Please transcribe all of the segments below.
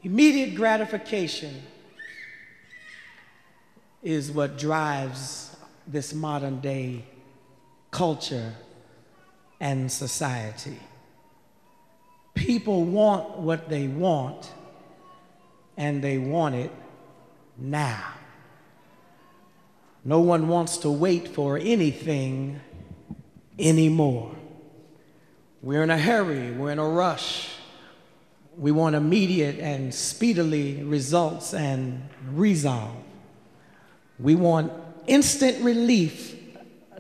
Immediate gratification is what drives this modern day culture and society. People want what they want, and they want it now. No one wants to wait for anything anymore. We're in a hurry, we're in a rush. We want immediate and speedily results and resolve. We want instant relief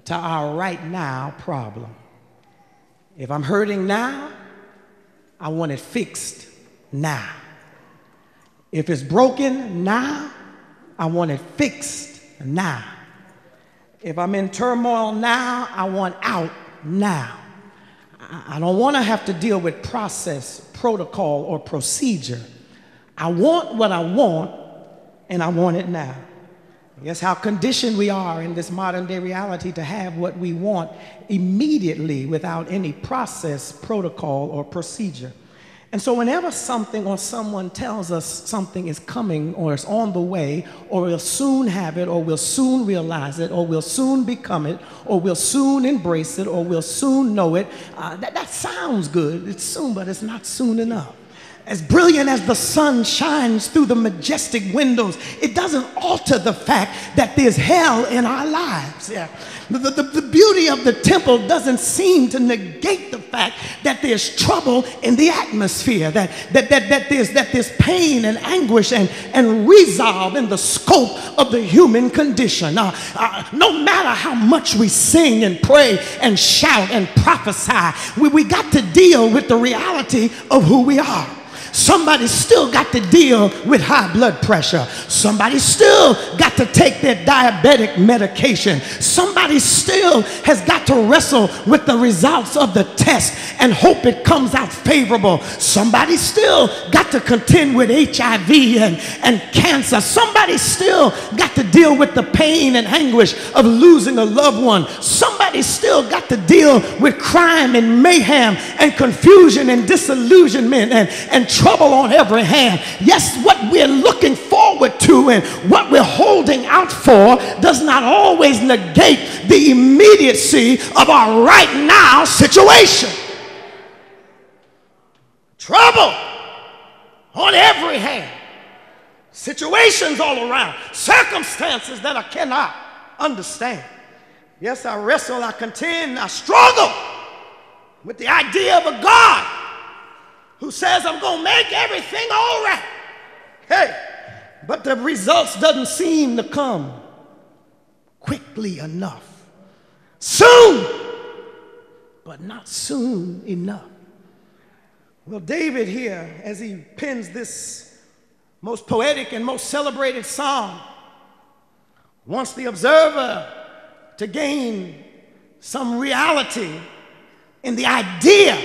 to our right now problem. If I'm hurting now, I want it fixed now. If it's broken now, I want it fixed now. If I'm in turmoil now, I want out now. I don't want to have to deal with process, protocol, or procedure. I want what I want, and I want it now. Guess how conditioned we are in this modern day reality to have what we want immediately without any process, protocol, or procedure. And so whenever something or someone tells us something is coming or is on the way, or we'll soon have it, or we'll soon realize it, or we'll soon become it, or we'll soon embrace it, or we'll soon know it, that sounds good. It's soon, but it's not soon enough. As brilliant as the sun shines through the majestic windows, it doesn't alter the fact that there's hell in our lives. Yeah. The beauty of the temple doesn't seem to negate the fact that there's trouble in the atmosphere, that there's pain and anguish and resolve in the scope of the human condition. No matter how much we sing and pray and shout and prophesy, we got to deal with the reality of who we are. Somebody still got to deal with high blood pressure. Somebody still got to take their diabetic medication. Somebody still has got to wrestle with the results of the test and hope it comes out favorable. Somebody still got to contend with HIV and cancer. Somebody still got to deal with the pain and anguish of losing a loved one. Somebody still got to deal with crime and mayhem and confusion and disillusionment and trouble on every hand. Yes, what we're looking forward to and what we're holding out for does not always negate the immediacy of our right now situation. Trouble on every hand. Situations all around. Circumstances that I cannot understand. Yes, I wrestle, I contend, I struggle with the idea of a God who says I'm going to make everything all right. Hey, but the results doesn't seem to come quickly enough. Soon, but not soon enough. Well, David here, as he pens this most poetic and most celebrated psalm, wants the observer to gain some reality in the idea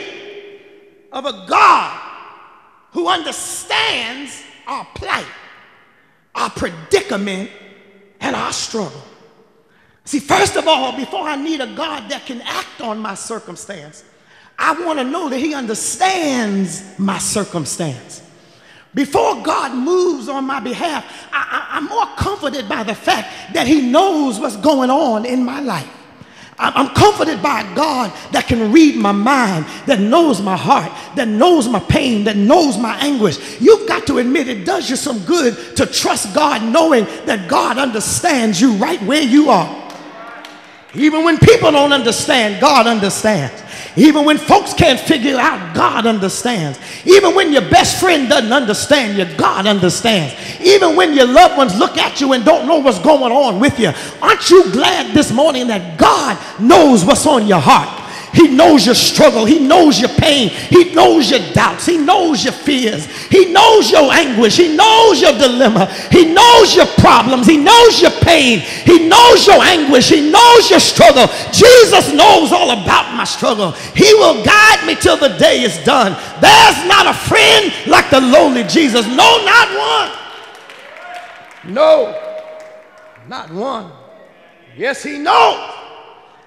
of a God who understands our plight, our predicament, and our struggle. See, first of all, before I need a God that can act on my circumstance, I want to know that he understands my circumstance. Before God moves on my behalf, I'm more comforted by the fact that he knows what's going on in my life. I'm comforted by a God that can read my mind, that knows my heart, that knows my pain, that knows my anguish. You've got to admit it does you some good to trust God, knowing that God understands you right where you are. Even when people don't understand, God understands. Even when folks can't figure out, God understands. Even when your best friend doesn't understand you, God understands. Even when your loved ones look at you and don't know what's going on with you, aren't you glad this morning that God knows what's on your heart? He knows your struggle. He knows your pain. He knows your doubts. He knows your fears. He knows your anguish. He knows your dilemma. He knows your problems. He knows your pain. He knows your anguish. He knows your struggle. Jesus knows all about my struggle. He will guide me till the day is done. There's not a friend like the lowly Jesus. No, not one. No, not one. Yes, he knows.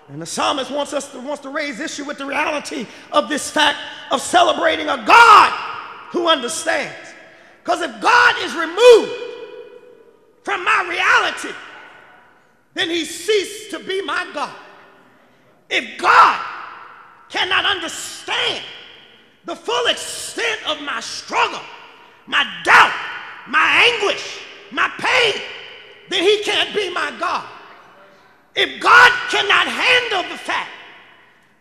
And the psalmist wants to raise issue with the reality of this fact of celebrating a God who understands. Because if God is removed from my reality, then he ceased to be my God. If God cannot understand the full extent of my struggle, my doubt, my anguish, my pain, then he can't be my God. If God cannot handle the fact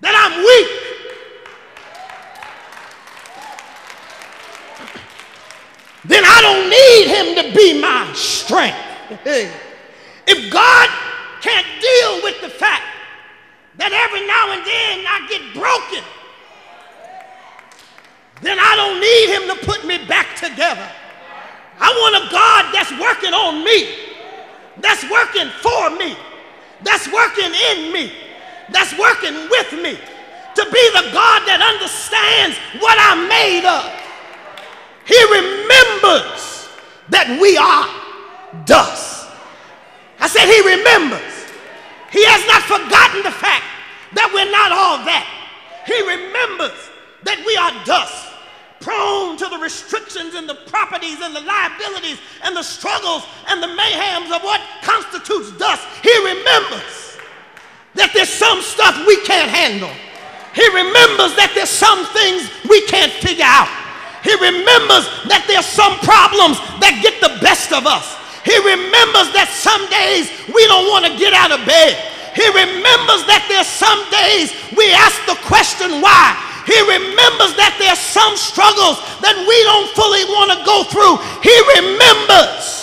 that I'm weak, then I don't need him to be my strength. If God can't deal with the fact that every now and then I get broken, then I don't need him to put me back together. I want a God that's working on me, that's working for me, that's working in me, that's working with me, to be the God that understands what I'm made of. He remembers that we are dust. I said he remembers. He has not forgotten the fact that we're not all that. He remembers that we are dust, prone to the restrictions and the properties and the liabilities and the struggles and the mayhems of what constitutes dust. He remembers that there's some stuff we can't handle. He remembers that there's some things we can't figure out. He remembers that there's some problems that get the best of us. He remembers that some days we don't want to get out of bed. He remembers that there's some days we ask the question why. He remembers that there's some struggles that we don't fully want to go through. He remembers